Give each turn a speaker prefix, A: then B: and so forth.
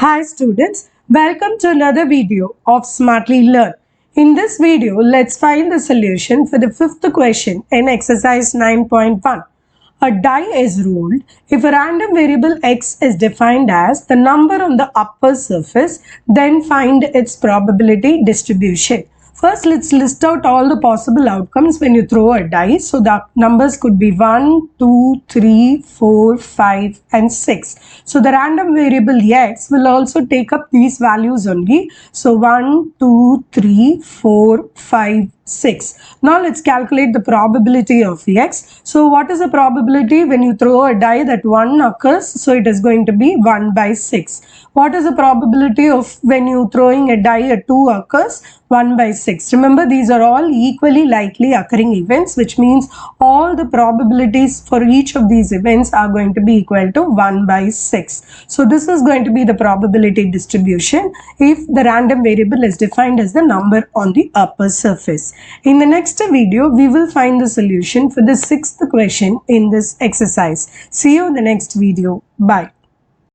A: Hi students, welcome to another video of Smartly Learn. In this video, let's find the solution for the fifth question in exercise 9.1. A die is rolled if a random variable x is defined as the number on the upper surface, then find its probability distribution. First, let's list out all the possible outcomes when you throw a die. So the numbers could be 1, 2, 3, 4, 5 and 6. So the random variable x will also take up these values only. So 1, 2, 3, 4, 5, 6. Now let's calculate the probability of x. So what is the probability when you throw a die that 1 occurs? So it is going to be 1 by 6. What is the probability of when you throwing a die a 2 occurs? 1 by 6. Remember, these are all equally likely occurring events, which means all the probabilities for each of these events are going to be equal to 1 by 6. So this is going to be the probability distribution if the random variable is defined as the number on the upper surface. In the next video, we will find the solution for the sixth question in this exercise. See you in the next video. Bye.